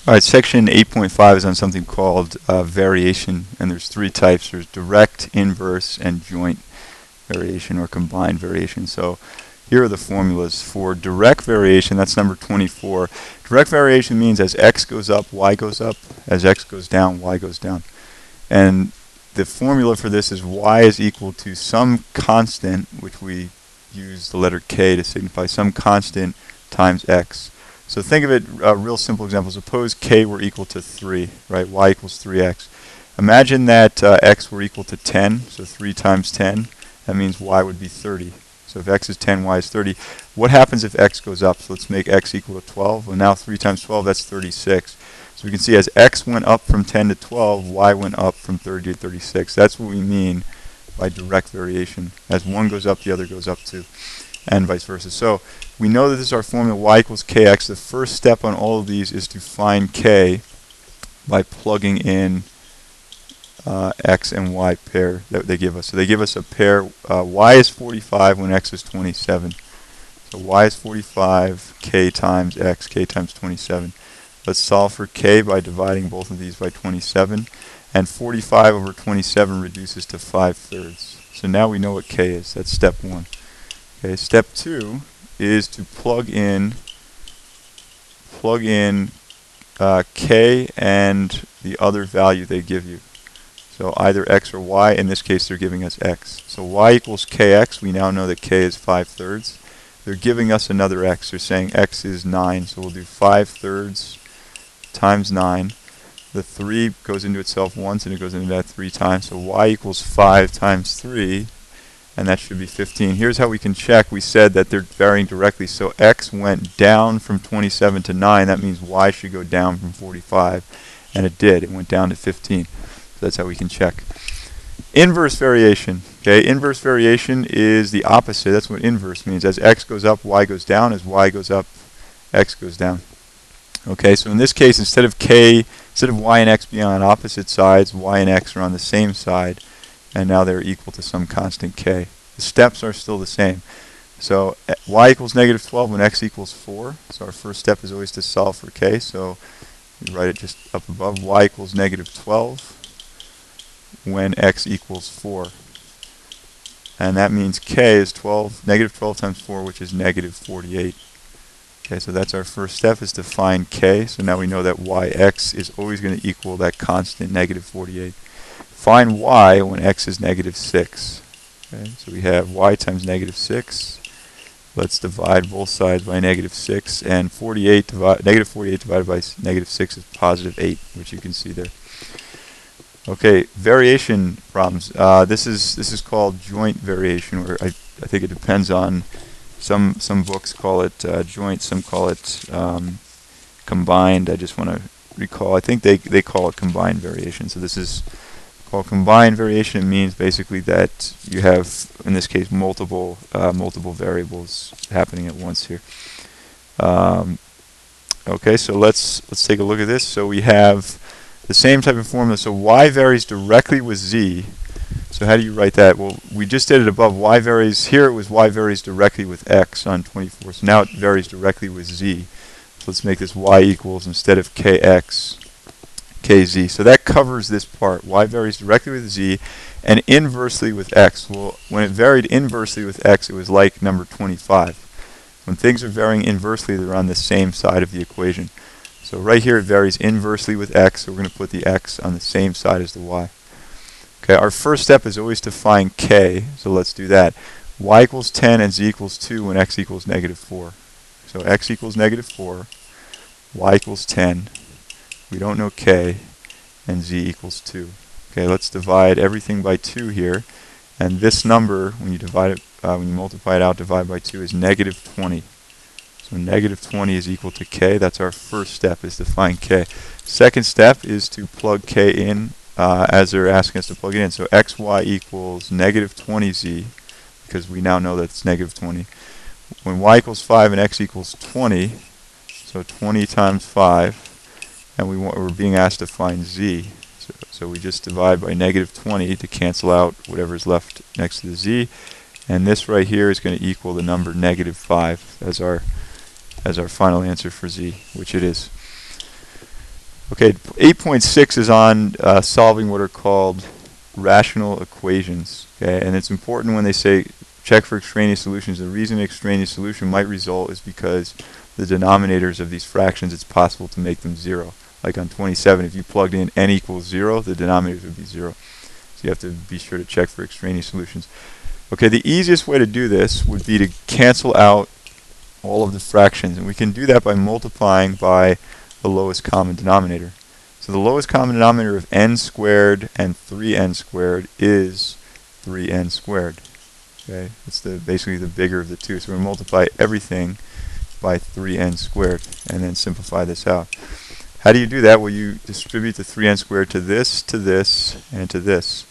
All right, section 8.5 is on something called variation, and there's three types. There's direct, inverse, and joint variation or combined variation. So here are the formulas for direct variation. That's number 24. Direct variation means as x goes up, y goes up. As x goes down, y goes down. And the formula for this is y is equal to some constant, which we use the letter k to signify some constant, times x. So think of it, a real simple example. Suppose k were equal to 3, right? Y equals 3x. Imagine that x were equal to 10, so 3 times 10. That means y would be 30. So if x is 10, y is 30. What happens if x goes up? So let's make x equal to 12. Well, now 3 times 12, that's 36. So we can see as x went up from 10 to 12, y went up from 30 to 36. That's what we mean by direct variation. As one goes up, the other goes up too, and vice versa. So we know that this is our formula, y equals kx. The first step on all of these is to find k by plugging in x and y pair that they give us. So they give us a pair, y is 45 when x is 27. So y is 45, k times x, k times 27. Let's solve for k by dividing both of these by 27. And 45 over 27 reduces to 5/3. So now we know what k is. That's step 1. Okay, step 2 is to plug in k and the other value they give you. So either x or y. In this case, they're giving us x. So y equals kx. We now know that k is 5/3. They're giving us another x. They're saying x is 9. So we'll do 5/3 times 9. The 3 goes into itself once, and it goes into that 3 times. So y equals 5 times 3, and that should be 15. Here's how we can check. We said that they're varying directly. So x went down from 27 to 9. That means y should go down from 45, and it did. It went down to 15. So that's how we can check. Inverse variation. Okay, inverse variation is the opposite. That's what inverse means. As x goes up, y goes down. As y goes up, x goes down. Okay, so in this case, instead of y and x being on opposite sides, y and x are on the same side, and now they're equal to some constant k. The steps are still the same. So y equals negative 12 when x equals 4. So our first step is always to solve for k. So we write it just up above. Y equals negative 12 when x equals 4. And that means k is negative 12 times 4, which is negative 48. Okay, so that's our first step, is to find k. So now we know that yx is always going to equal that constant, negative 48. Find y when x is negative 6. Okay, so we have y times negative 6. Let's divide both sides by negative 6. And negative 48 divided by negative 6 is positive 8, which you can see there. Okay, variation problems. This is called joint variation, or I think it depends on some books call it joint, some call it combined. I just want to recall. I think they call it combined variation. So this is called combined variation. It means basically that you have, in this case, multiple variables happening at once here. Okay, so let's take a look at this. So we have the same type of formula. So y varies directly with z. So how do you write that? Well, we just did it above. Y varies, here it was y varies directly with x on 24. So now it varies directly with z. So let's make this y equals, instead of kx, kz. So that covers this part. Y varies directly with z and inversely with x. Well, when it varied inversely with x, it was like number 25. When things are varying inversely, they're on the same side of the equation. So right here it varies inversely with x, so we're going to put the x on the same side as the y. Okay, our first step is always to find k, so let's do that. Y equals 10 and z equals 2 when x equals negative 4. So x equals negative 4, y equals 10, we don't know k, and z equals 2. Okay, let's divide everything by 2 here, and this number, when you divide it, when you multiply it out, divide by 2, is negative 20. So negative 20 is equal to k. That's our first step, is to find k. Second step is to plug k in as they're asking us to plug it in. So xy equals negative 20z, because we now know that it's negative 20. When y equals 5 and x equals 20, so 20 times 5, and we're being asked to find z. So we just divide by negative 20 to cancel out whatever's left next to the z. And this right here is going to equal the number negative 5 as our final answer for z, which it is. Okay, 8.6 is on solving what are called rational equations. Okay, and it's important when they say check for extraneous solutions. The reason an extraneous solution might result is because the denominators of these fractions, it's possible to make them 0. Like on 27, if you plugged in n equals 0, the denominators would be 0. So you have to be sure to check for extraneous solutions. Okay, the easiest way to do this would be to cancel out all of the fractions, and we can do that by multiplying by the lowest common denominator. So the lowest common denominator of n squared and 3n squared is 3n squared. Okay, it's basically the bigger of the two. So we're going to multiply everything by 3n squared and then simplify this out. How do you do that? Well, you distribute the 3n squared to this, and to this.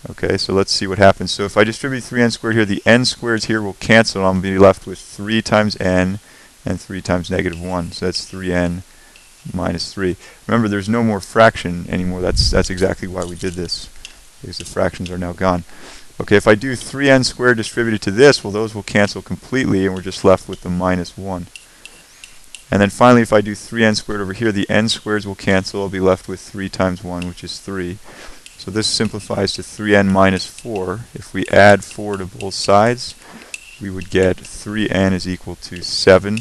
Okay, so let's see what happens. So if I distribute 3n squared here, the n squareds here will cancel. I'm going to be left with 3 times n and 3 times negative 1. So that's 3n minus 3. Remember, there's no more fraction anymore. That's exactly why we did this, because the fractions are now gone. Okay, if I do 3n squared distributed to this, well, those will cancel completely, and we're just left with the minus 1. And then finally, if I do 3n squared over here, the n squareds will cancel. I'll be left with 3 times 1, which is 3. So this simplifies to 3n minus 4. If we add 4 to both sides, we would get 3n is equal to 7.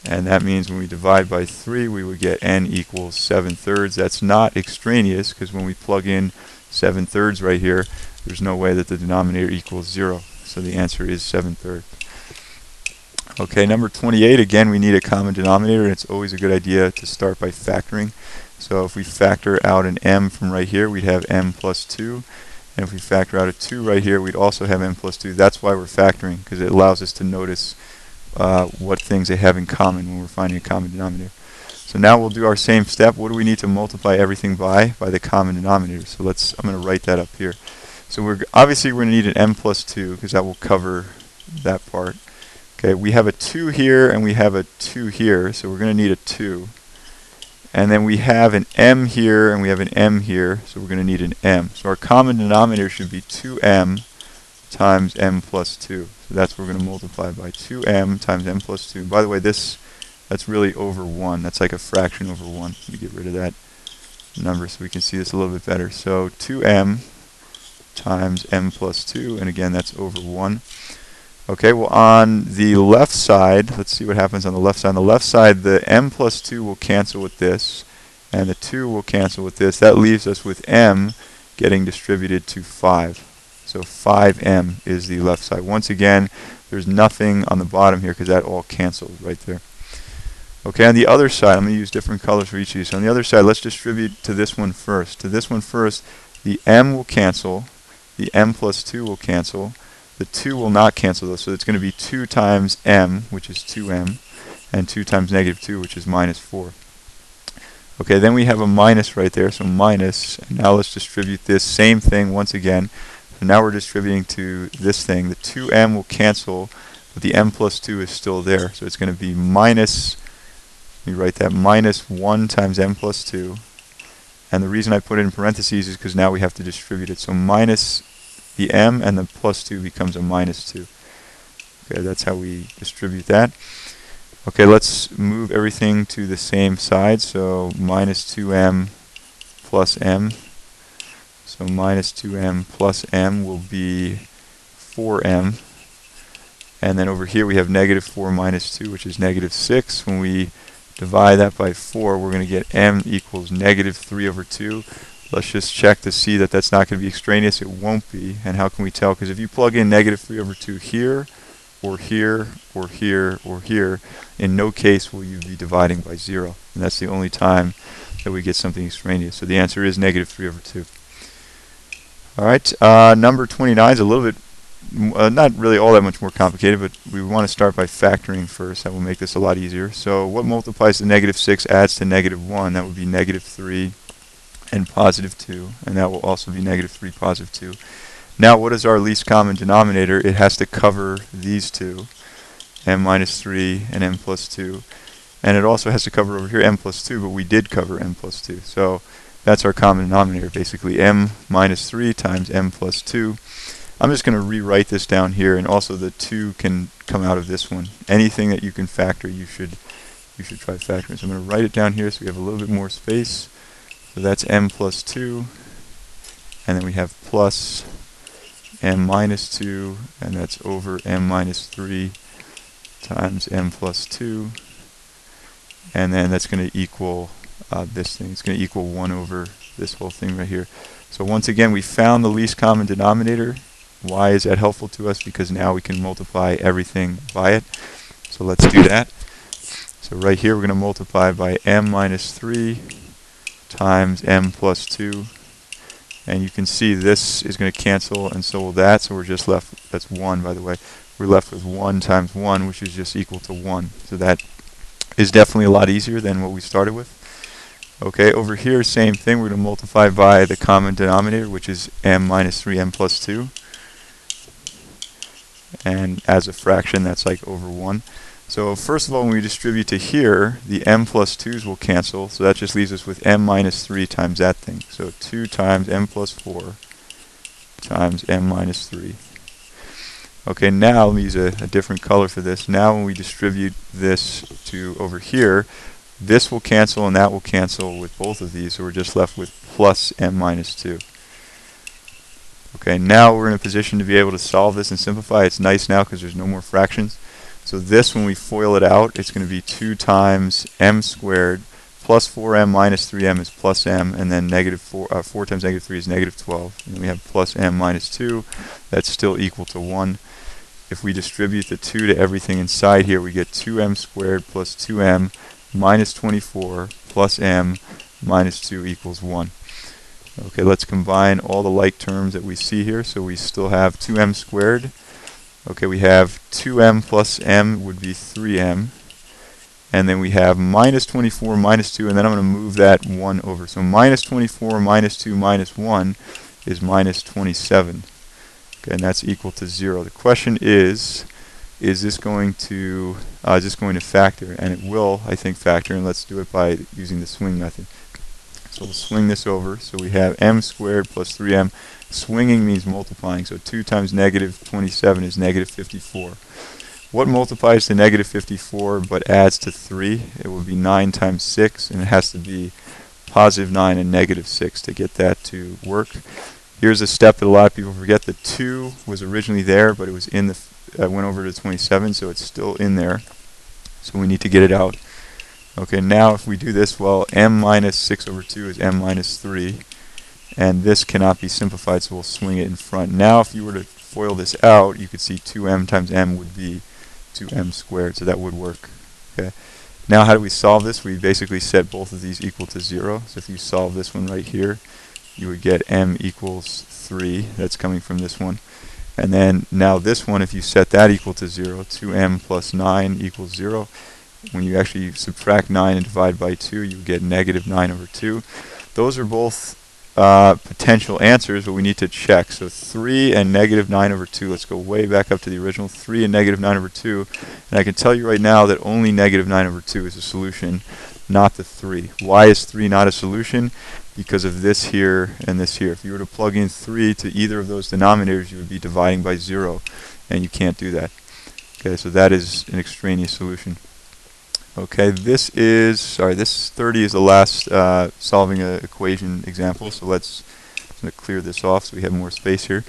And that means when we divide by 3, we would get n equals 7/3. That's not extraneous, because when we plug in 7/3 right here, there's no way that the denominator equals 0. So the answer is 7/3. Okay, number 28, again, we need a common denominator, and it's always a good idea to start by factoring. So if we factor out an m from right here, we'd have m plus 2. And if we factor out a 2 right here, we'd also have m plus 2. That's why we're factoring, because it allows us to notice what things they have in common when we're finding a common denominator. So now we'll do our same step. What do we need to multiply everything by? By the common denominator. So I'm going to write that up here. So obviously we're going to need an m plus 2, because that will cover that part. Okay, we have a 2 here and we have a 2 here, so we're going to need a 2. And then we have an m here and we have an m here, so we're going to need an m. So our common denominator should be 2m times m plus 2. So that's what we're going to multiply by, 2m times m plus 2. By the way, that's really over 1. That's like a fraction over 1. Let me get rid of that number so we can see this a little bit better. So 2m times m plus 2, and again, that's over 1. Okay, well, on the left side, let's see what happens on the left side. On the left side, the m plus 2 will cancel with this, and the 2 will cancel with this. That leaves us with m getting distributed to 5. So 5m is the left side. Once again, there's nothing on the bottom here because that all canceled right there. Okay, on the other side, I'm going to use different colors for each of these. So on the other side, let's distribute to this one first. To this one first, the m will cancel, the m plus 2 will cancel, the 2 will not cancel though, so it's going to be 2 times m, which is 2m, and 2 times negative 2, which is minus 4. Okay, then we have a minus right there, so minus, and now let's distribute this same thing once again. So now we're distributing to this thing. The 2m will cancel, but the m plus 2 is still there, so it's going to be minus, let me write that, minus 1 times m plus 2. And the reason I put it in parentheses is because now we have to distribute it. So minus the m and the plus 2 becomes a minus 2. Okay, that's how we distribute that. Okay, let's move everything to the same side. So minus 2m plus m. So minus 2m plus m will be 4m. And then over here we have negative 4 minus 2, which is negative 6. When we divide that by 4, we're going to get m equals negative 3 over 2. Let's just check to see that that's not going to be extraneous. It won't be. And how can we tell? Because if you plug in negative 3 over 2 here, or here, or here, or here, in no case will you be dividing by 0. And that's the only time that we get something extraneous. So the answer is negative 3 over 2. All right, number 29 is a little bit, not really all that much more complicated, but we want to start by factoring first. That will make this a lot easier. So what multiplies to negative 6 adds to negative 1? That would be negative 3. And positive 2, and that will also be negative 3, positive 2. Now, what is our least common denominator? It has to cover these two, m minus 3 and m plus 2. And it also has to cover over here m plus 2, but we did cover m plus 2. So that's our common denominator, basically m minus 3 times m plus 2. I'm just going to rewrite this down here, and also the 2 can come out of this one. Anything that you can factor, you should you should try factoring. So I'm going to write it down here so we have a little bit more space. So that's m plus 2, and then we have plus m minus 2, and that's over m minus 3 times m plus 2, and then that's going to equal this thing. It's going to equal 1 over this whole thing right here. So once again, we found the least common denominator. Why is that helpful to us? Because now we can multiply everything by it. So let's do that. So right here, we're going to multiply by m minus 3 times m plus 2. And you can see this is going to cancel, and so will that. So we're just left, that's 1, by the way. We're left with 1 times 1, which is just equal to 1. So that is definitely a lot easier than what we started with. Okay, over here, same thing. We're going to multiply by the common denominator, which is m minus 3m plus 2. And as a fraction, that's like over 1. So first of all, when we distribute to here, the m plus 2's will cancel. So that just leaves us with m minus 3 times that thing. So 2 times m plus 4 times m minus 3. Okay, now let me use a different color for this. Now when we distribute this to over here, this will cancel and that will cancel with both of these, so we're just left with plus m minus 2. Okay, now we're in a position to be able to solve this and simplify. It's nice now because there's no more fractions. So this, when we FOIL it out, it's going to be 2 times m squared plus 4m minus 3m is plus m, and then negative 4 times negative 3 is negative 12. And then we have plus m minus 2. That's still equal to 1. If we distribute the 2 to everything inside here, we get 2m squared plus 2m minus 24 plus m minus 2 equals 1. Okay, let's combine all the like terms that we see here. So we still have 2m squared. Okay, we have 2m plus m would be 3m. And then we have minus 24 minus 2, and then I'm going to move that 1 over. So minus 24 minus 2 minus 1 is minus 27. Okay, and that's equal to 0. The question is this going to factor? And it will, I think, factor, and let's do it by using the swing method. So we'll swing this over. So we have m squared plus 3m. Swinging means multiplying, so 2 times negative 27 is negative 54. What multiplies to negative 54 but adds to 3? It would be 9 times 6, and it has to be positive 9 and negative 6 to get that to work. Here's a step that a lot of people forget. The 2 was originally there, but it was in the went over to 27, so it's still in there. So we need to get it out. Okay, now if we do this, well, m minus 6 over 2 is m minus 3. And this cannot be simplified, so we'll swing it in front. Now if you were to FOIL this out, you could see 2m times m would be 2m squared, so that would work. Okay. Now how do we solve this? We basically set both of these equal to 0. So if you solve this one right here, you would get m equals 3. That's coming from this one. And then now this one, if you set that equal to 0, 2m plus 9 equals 0. When you actually subtract 9 and divide by 2, you get negative 9 over 2. Those are both potential answers, but we need to check. So 3 and negative 9 over 2. Let's go way back up to the original. 3 and negative 9 over 2. And I can tell you right now that only negative 9 over 2 is a solution, not the 3. Why is 3 not a solution? Because of this here and this here. If you were to plug in 3 to either of those denominators, you would be dividing by 0, and you can't do that. Okay, so that is an extraneous solution. Okay, this 30 is the last solving an equation example, so I'm going to clear this off so we have more space here.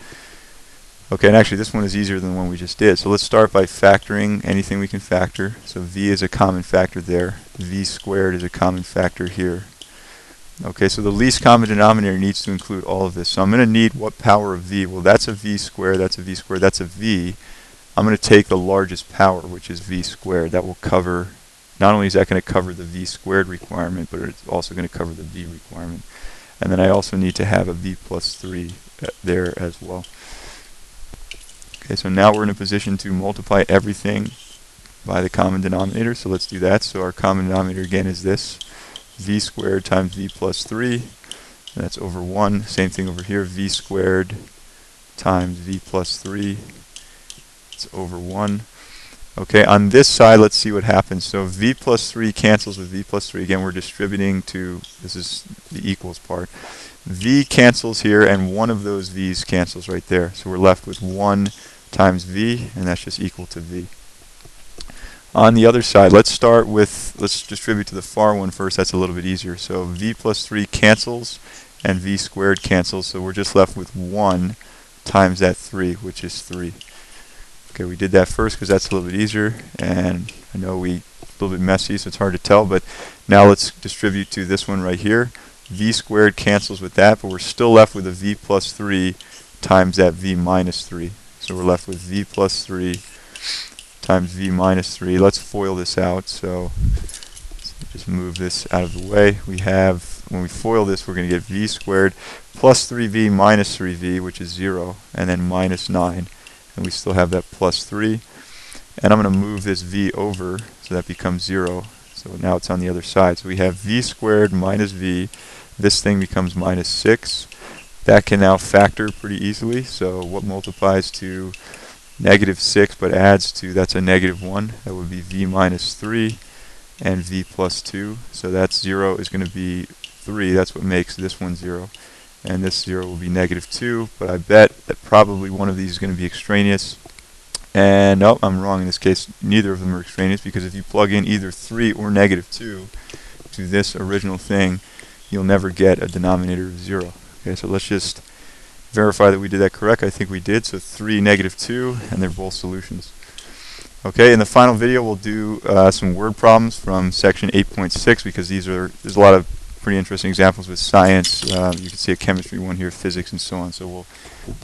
Okay, and actually this one is easier than the one we just did. So let's start by factoring anything we can factor. So v is a common factor there. V squared is a common factor here. Okay, so the least common denominator needs to include all of this. So I'm going to need what power of v? Well, that's a v squared, that's a v squared, that's a v. I'm going to take the largest power, which is v squared. That will cover, not only is that going to cover the v squared requirement, but it's also going to cover the v requirement. And then I also need to have a v plus 3 there as well. Okay, so now we're in a position to multiply everything by the common denominator. So let's do that. So our common denominator again is this. V squared times v plus 3. And that's over 1. Same thing over here. V squared times v plus 3. It's over 1. Okay, on this side, let's see what happens. So v plus 3 cancels with v plus 3. Again, we're distributing to, this is the equals part. V cancels here, and one of those v's cancels right there. So we're left with 1 times v, and that's just equal to v. On the other side, let's distribute to the far one first. That's a little bit easier. So v plus 3 cancels, and v squared cancels. So we're just left with 1 times that 3, which is 3. Okay, we did that first because that's a little bit easier. And I know a little bit messy, so it's hard to tell. But now let's distribute to this one right here. V squared cancels with that, but we're still left with a v plus 3 times that v minus 3. So we're left with v plus 3 times v minus 3. Let's FOIL this out. So just move this out of the way. We have, when we FOIL this, we're going to get v squared plus 3v minus 3v, which is 0, and then minus 9. And we still have that plus 3. And I'm going to move this v over, so that becomes 0. So now it's on the other side. So we have v squared minus v. This thing becomes minus 6. That can now factor pretty easily. So what multiplies to negative 6 but adds to, that's a negative 1. That would be v minus 3 and v plus 2. So that 0 is going to be 3. That's what makes this one 0. And this 0 will be negative 2. But I bet that probably one of these is going to be extraneous. And no, I'm wrong in this case. Neither of them are extraneous, because if you plug in either 3 or negative 2 to this original thing, you'll never get a denominator of 0. Okay, so let's just verify that we did that correct. I think we did. So 3, negative 2, and they're both solutions. Okay, in the final video we'll do some word problems from section 8.6, because there's a lot of pretty interesting examples with science. You can see a chemistry one here, physics, and so on. So we'll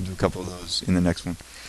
do a couple of those in the next one.